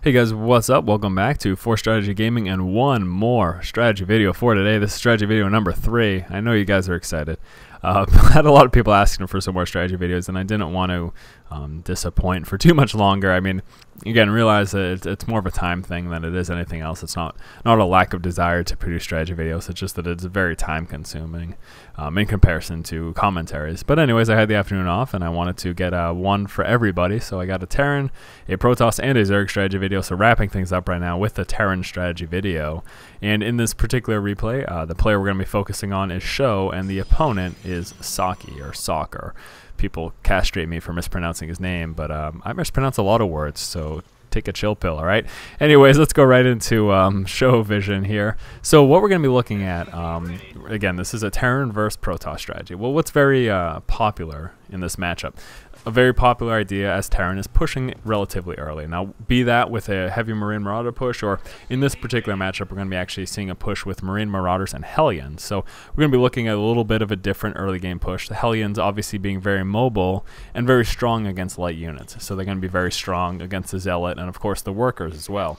Hey guys, what's up? Welcome back to 4 Strategy Gaming and one more strategy video for today. This is strategy video number 3. I know you guys are excited. I had a lot of people asking for some more strategy videos, and I didn't want to disappoint for too much longer. I mean, again, realize that it's more of a time thing than it is anything else. It's not a lack of desire to produce strategy videos. It's just that it's very time consuming in comparison to commentaries. But anyways, I had the afternoon off, and I wanted to get one for everybody. So I got a Terran, a Protoss, and a Zerg strategy video. So wrapping things up right now with the Terran strategy video. And in this particular replay, the player we're going to be focusing on is Sho, and the opponent is Saki or Soccer. People castrate me for mispronouncing his name, but I mispronounce a lot of words, so take a chill pill, all right? Anyways, let's go right into Sho vision here. So what we're going to be looking at, again, this is a Terran versus Protoss strategy. Well, what's very popular in this matchup? A very popular idea as Terran is pushing relatively early. Now, be that with a heavy Marine Marauder push, or in this particular matchup, we're going to be actually seeing a push with Marine Marauders and Hellions. So we're going to be looking at a little bit of a different early game push. The Hellions obviously being very mobile and very strong against light units. So they're going to be very strong against the Zealot and, of course, the Workers as well.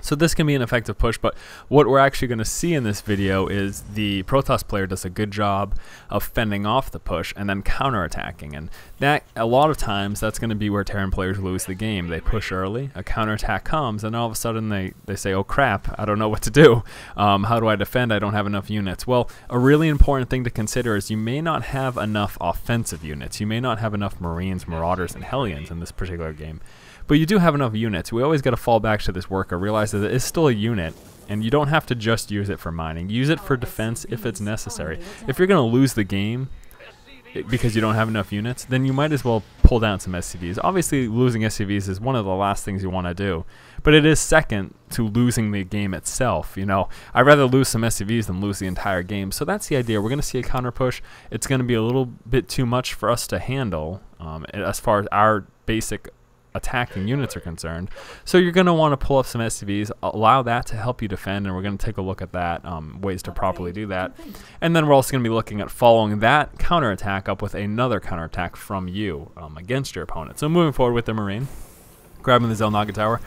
So this can be an effective push, but what we're actually going to see in this video is the Protoss player does a good job of fending off the push and then counterattacking, and that a lot of times that's going to be where Terran players lose the game. They push early, a counterattack comes, and all of a sudden they say, oh crap, I don't know what to do. How do I defend? I don't have enough units. Well, a really important thing to consider is you may not have enough offensive units. You may not have enough Marines, Marauders, and Hellions in this particular game. But you do have enough units. We always got to fall back to this worker, realize that it's still a unit, and you don't have to just use it for mining. Use it for defense if it's necessary. If you're going to lose the game because you don't have enough units, then you might as well pull down some SCVs. Obviously, losing SCVs is one of the last things you want to do, but it is second to losing the game itself. You know, I'd rather lose some SCVs than lose the entire game. So that's the idea. We're going to see a counter push. It's going to be a little bit too much for us to handle as far as our basic attacking units are concerned. So you're going to want to pull up some SCVs, allow that to help you defend, and we're going to take a look at that, ways to properly do that. And then we're also going to be looking at following that counterattack up with another counterattack from you against your opponent. So moving forward with the Marine, grabbing the Xel'Naga Tower.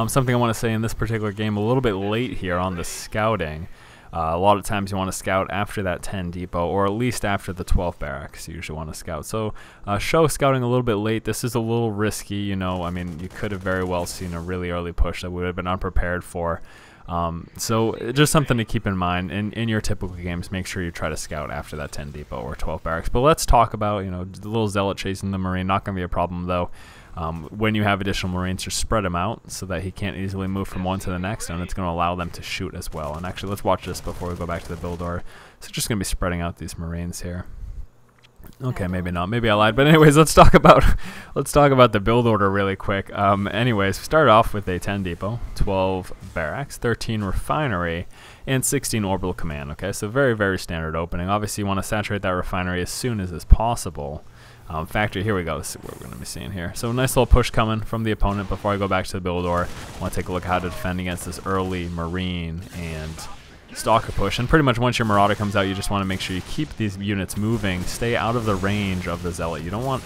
Something I want to say in this particular game, a little bit late here on the scouting. A lot of times you want to scout after that 10 depot, or at least after the 12 barracks you usually want to scout. So Sho scouting a little bit late. This is a little risky, you know. I mean, you could have very well seen a really early push that we would have been unprepared for. So just something to keep in mind. In your typical games, make sure you try to scout after that 10 depot or 12 barracks. But let's talk about, you know, the little Zealot chasing the Marine. Not going to be a problem, though. When you have additional Marines, just spread them out so that he can't easily move from one to the next, and it's going to allow them to shoot as well. And actually, let's watch this before we go back to the build order. So just going to be spreading out these Marines here. Okay, maybe not. Maybe I lied. But anyways, let's talk about the build order really quick. Anyways, we start off with a 10 depot, 12 barracks, 13 refinery, and 16 orbital command. Okay, so very, very standard opening. Obviously, you want to saturate that refinery as soon as is possible. Factory, here we go. This is what we're going to be seeing here. So nice little push coming from the opponent. Before I go back to the build order, I want to take a look at how to defend against this early Marine and Stalker push. And pretty much once your Marauder comes out, you just want to make sure you keep these units moving. Stay out of the range of the Zealot. You don't want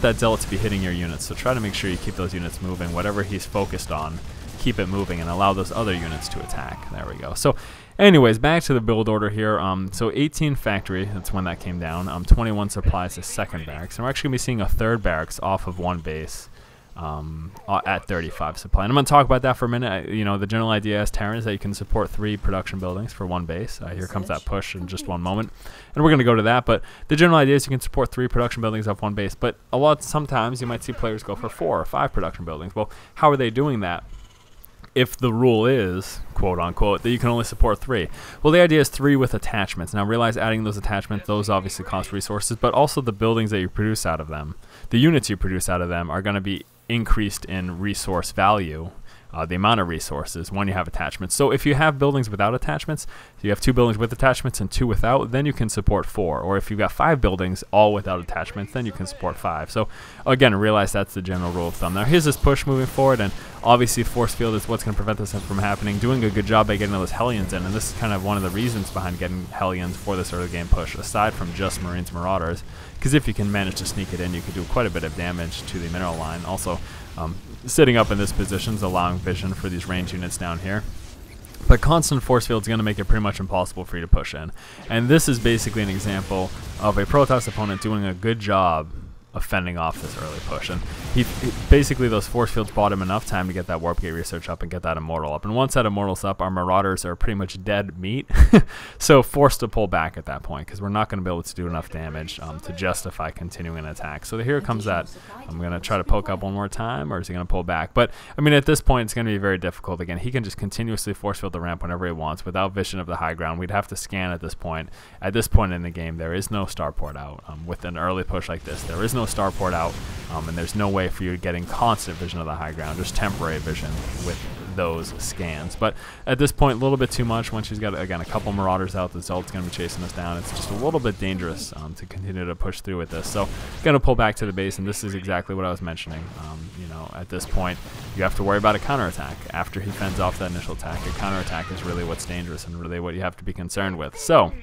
that Zealot to be hitting your units. So try to make sure you keep those units moving. Whatever he's focused on, keep it moving and allow those other units to attack. There we go. So anyways, back to the build order here. So 18 factory, that's when that came down. 21 supplies to second barracks. And we're actually going to be seeing a third barracks off of one base at 35 supply. And I'm going to talk about that for a minute. You know, the general idea as Terran is that you can support 3 production buildings for one base. Here comes that push in just one moment. And we're going to go to that. But the general idea is you can support 3 production buildings off one base. But sometimes you might see players go for 4 or 5 production buildings. Well, how are they doing that? If the rule is, quote unquote, that you can only support 3. Well, the idea is 3 with attachments. Now realize adding those attachments, those obviously cost resources, but also the buildings that you produce out of them, the units you produce out of them are going to be increased in resource value, the amount of resources when you have attachments. So if you have buildings without attachments, so you have 2 buildings with attachments and 2 without, then you can support 4. Or if you've got 5 buildings all without attachments, then you can support 5. So again, realize that's the general rule of thumb. Now here's this push moving forward, and Obviously, force field is what's going to prevent this from happening. Doing a good job by getting those Hellions in, and this is kind of one of the reasons behind getting Hellions for this early game push, aside from just Marines Marauders, because if you can manage to sneak it in, you can do quite a bit of damage to the mineral line. Also, sitting up in this position is allowing vision for these range units down here. But constant force field is going to make it pretty much impossible for you to push in. And this is basically an example of a Protoss opponent doing a good job of fending off this early push. And he basically, those force fields bought him enough time to get that Warp Gate research up and get that Immortal up. And once that Immortal's up, our Marauders are pretty much dead meat. So forced to pull back at that point, because we're not going to be able to do enough damage to justify continuing an attack. So here comes that. I'm going to try to poke up one more time, or is he going to pull back? But, I mean, at this point, it's going to be very difficult. Again, he can just continuously force field the ramp whenever he wants without vision of the high ground. We'd have to scan at this point. At this point in the game, there is no starport out. With an early push like this, there is no starport out, and there's no way for you getting constant vision of the high ground, just temporary vision with those scans. But at this point, a little bit too much. Once she's got, again, a couple Marauders out, the Zult's going to be chasing us down. It's just a little bit dangerous to continue to push through with this. So going to pull back to the base, and this is exactly what I was mentioning. You know, at this point, you have to worry about a counterattack. After he fends off that initial attack, a counterattack is really what's dangerous and really what you have to be concerned with. So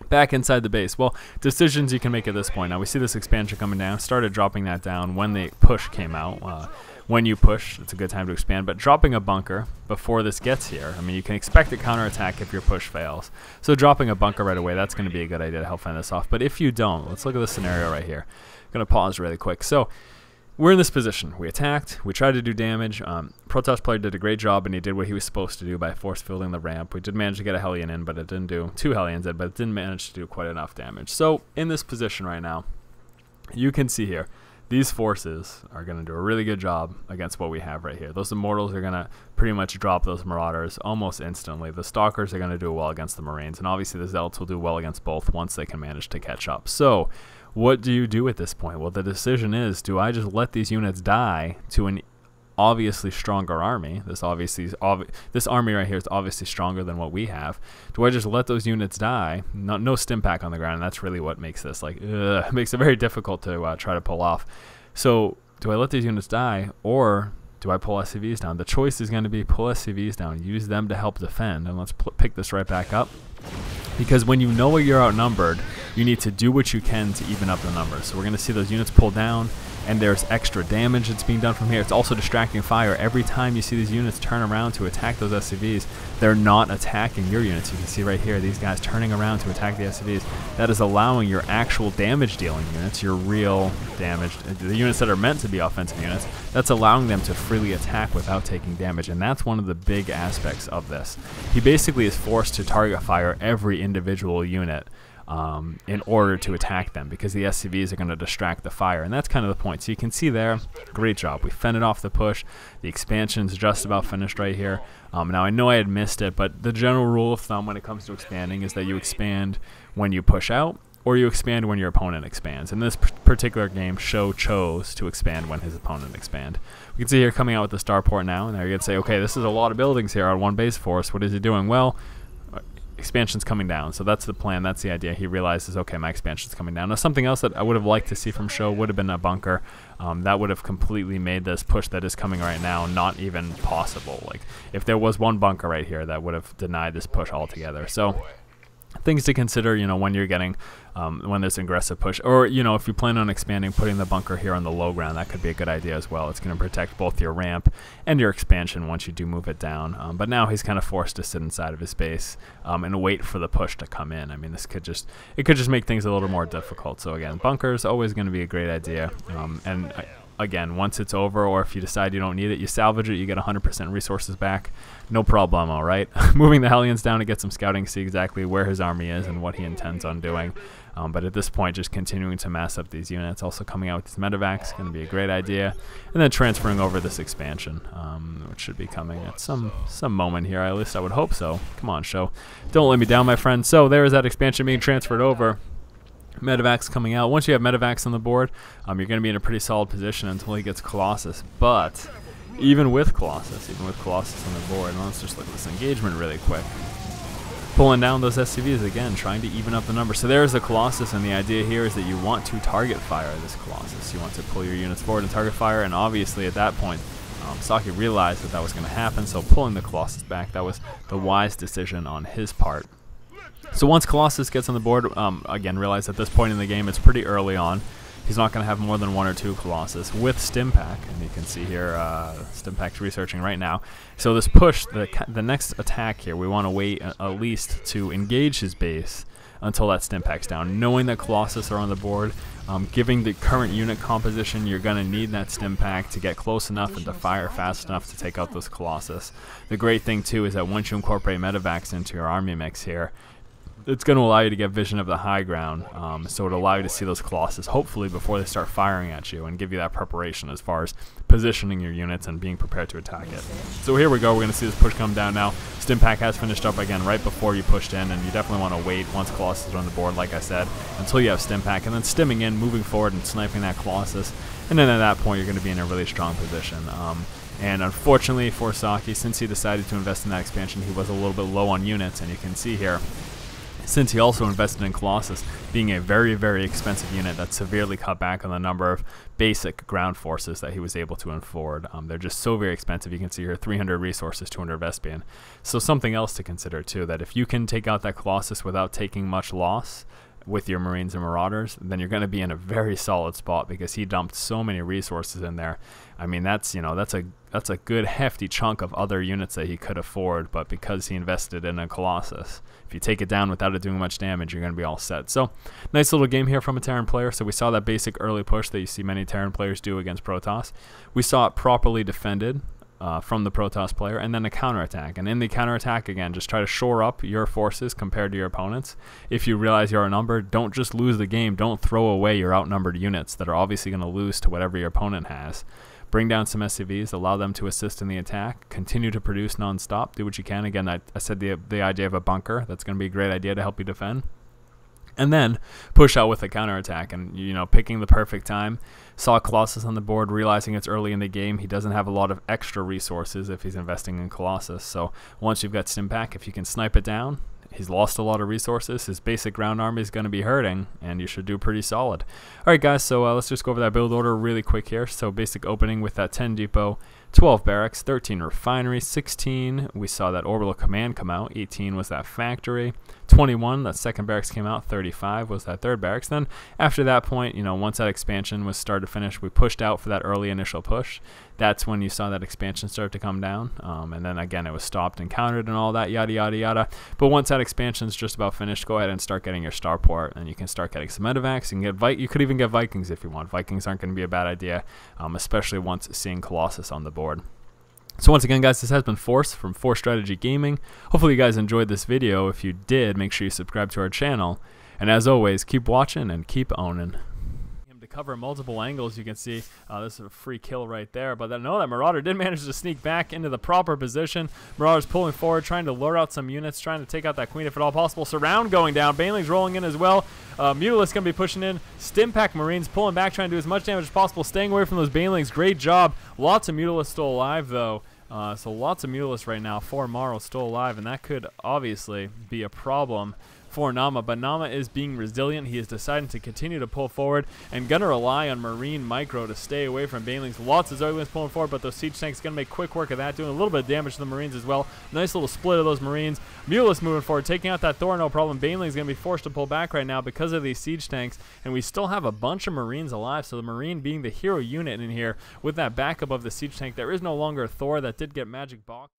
back inside the base. Well, decisions you can make at this point. Now we see this expansion coming down. Started dropping that down when the push came out. When you push, it's a good time to expand, but dropping a bunker before this gets here, I mean, you can expect a counterattack if your push fails. So dropping a bunker right away, that's going to be a good idea to help fend this off. But if you don't, let's look at this scenario right here. I'm going to pause really quick. So we're in this position. We attacked. We tried to do damage. Protoss player did a great job, and he did what he was supposed to do by force fielding the ramp. We did manage to get a Hellion in, but it didn't do two Hellions in, but it didn't manage to do quite enough damage. So in this position right now, you can see here, these forces are going to do a really good job against what we have right here. Those Immortals are going to pretty much drop those Marauders almost instantly. The Stalkers are going to do well against the Marines, and obviously the Zealots will do well against both once they can manage to catch up. So what do you do at this point? Well, the decision is, do I just let these units die to an obviously stronger army? This army right here is obviously stronger than what we have. Do I just let those units die? No stim pack on the ground, and that's really what makes this makes it very difficult to try to pull off. So do I let these units die, or do I pull SCVs down? The choice is going to be pull SCVs down, use them to help defend. And let's pick this right back up, because when you know you're outnumbered, you need to do what you can to even up the numbers. So we're going to see those units pull down, and there's extra damage that's being done from here. It's also distracting fire. Every time you see these units turn around to attack those SCVs, they're not attacking your units. You can see right here, these guys turning around to attack the SCVs. That is allowing your actual damage dealing units, your real damage, the units that are meant to be offensive units, that's allowing them to freely attack without taking damage. And that's one of the big aspects of this. He basically is forced to target fire every individual unit in order to attack them, because the SCVs are going to distract the fire, and that's kind of the point. So you can see there, great job. We fended off the push. The expansion's just about finished right here. Now I know I had missed it, but the general rule of thumb when it comes to expanding is that you expand when you push out, or you expand when your opponent expands. In this particular game, Sho chose to expand when his opponent expand. We can see here coming out with the starport now, and there you can say, okay, this is a lot of buildings here on one base force. What is he doing? Well, expansion's coming down. So that's the plan. That's the idea. He realizes, okay, my expansion's coming down. Now, something else that I would have liked to see from Sho would have been a bunker. That would have completely made this push that is coming right now not even possible. Like, if there was one bunker right here, that would have denied this push altogether. So things to consider, you know, when you're getting, when there's an aggressive push, or, you know, if you plan on expanding, putting the bunker here on the low ground, that could be a good idea as well. It's going to protect both your ramp and your expansion once you do move it down. But now he's kind of forced to sit inside of his base and wait for the push to come in. I mean, it could just make things a little more difficult. So again, bunkers always going to be a great idea. Again, once it's over, or if you decide you don't need it, you salvage it, you get 100% resources back. No problem, all right? Moving the Hellions down to get some scouting, see exactly where his army is and what he intends on doing. But at this point, just continuing to mass up these units. Also coming out with these medevacs, going to be a great idea. And then transferring over this expansion, which should be coming at some moment here. At least I would hope so. Come on, Sho. Don't let me down, my friend. So there is that expansion being transferred over. Medevacs coming out. Once you have medevacs on the board, you're going to be in a pretty solid position until he gets Colossus. But even with Colossus on the board, let's just look at this engagement really quick. Pulling down those SCVs again, trying to even up the number. So there's the Colossus, and the idea here is that you want to target fire this Colossus. You want to pull your units forward and target fire, and obviously at that point, Saki realized that that was going to happen, so pulling the Colossus back, that was the wise decision on his part. So once Colossus gets on the board, again, realize at this point in the game, it's pretty early on. He's not going to have more than 1 or 2 Colossus with Stimpack, and you can see here Stimpack's researching right now. So this push, the next attack here, we want to wait at least to engage his base until that Stimpack's down. Knowing that Colossus are on the board, giving the current unit composition, you're going to need that Stimpack to get close enough and to fire fast enough to take out those Colossus. The great thing too is that once you incorporate Medivacs into your army mix here, it's going to allow you to get vision of the high ground, so it'll allow you to see those Colossus hopefully before they start firing at you and give you that preparation as far as positioning your units and being prepared to attack it. So here we go, we're going to see this push come down now. Stimpack has finished up again right before you pushed in, and you definitely want to wait once Colossus are on the board, like I said, until you have Stimpack, and then stimming in, moving forward and sniping that Colossus, and then at that point you're going to be in a really strong position. And unfortunately for Saki, since he decided to invest in that expansion, he was a little bit low on units, and you can see here, since he also invested in Colossus, being a very, very expensive unit, that severely cut back on the number of basic ground forces that he was able to afford. They're just so very expensive. You can see here 300 resources, 200 Vespian. So something else to consider too, that if you can take out that Colossus without taking much loss with your Marines and Marauders, then you're going to be in a very solid spot, because he dumped so many resources in there. I mean, that's a good hefty chunk of other units that he could afford, but because he invested in a Colossus, if you take it down without it doing much damage, you're going to be all set. So nice little game here from a Terran player. So we saw that basic early push that you see many Terran players do against Protoss. We saw it properly defended from the Protoss player, and then a counterattack. And in the counterattack, again, just try to shore up your forces compared to your opponents. If you realize you're outnumbered, don't just lose the game. Don't throw away your outnumbered units that are obviously going to lose to whatever your opponent has. Bring down some SCVs, allow them to assist in the attack, continue to produce non-stop, do what you can. Again, I said the idea of a bunker, that's going to be a great idea to help you defend. And then push out with a counterattack, and picking the perfect time. Saw Colossus on the board, realizing it's early in the game. He doesn't have a lot of extra resources if he's investing in Colossus. So once you've got Stimpack, if you can snipe it down, he's lost a lot of resources. His basic ground army is going to be hurting, and you should do pretty solid. All right, guys, so let's just go over that build order really quick here. So basic opening with that 10 depot, 12 barracks, 13 refinery, 16 we saw that orbital command come out, 18 was that factory, 21 that second barracks came out, 35 was that third barracks. Then after that point, once that expansion was started to finish, we pushed out for that early initial push. That's when you saw that expansion start to come down, and then again it was stopped and countered and all that, yada yada yada. But once that expansion's just about finished, go ahead and start getting your starport, and you can start getting some medevacs. You could even get Vikings if you want. Vikings aren't going to be a bad idea, especially once seeing Colossus on the board. So once again, guys, this has been Force from Force Strategy Gaming. Hopefully you guys enjoyed this video. If you did, make sure you subscribe to our channel, and as always, keep watching and keep owning. To cover multiple angles, you can see this is a free kill right there, but that Marauder did manage to sneak back into the proper position. Marauder's pulling forward, trying to lure out some units, trying to take out that queen if at all possible. Surround going down, Baneling's rolling in as well. Mutalisk gonna be pushing in. Stimpack Marines pulling back, trying to do as much damage as possible, staying away from those Banelings. Great job. Lots of Mutalisk still alive though. So lots of Mutalisk right now. 4 Maro still alive, and that could obviously be a problem for Nama, but Nama is being resilient. He is deciding to continue to pull forward and gonna rely on Marine Micro to stay away from Banelings. Lots of Zerglings pulling forward, but those siege tanks gonna make quick work of that, doing a little bit of damage to the Marines as well. Nice little split of those Marines. Mutalisk moving forward, taking out that Thor, no problem. Baneling's gonna be forced to pull back right now because of these siege tanks, and we still have a bunch of Marines alive, so the Marine being the hero unit in here with that backup of the siege tank. There is no longer a Thor. That did get magic box.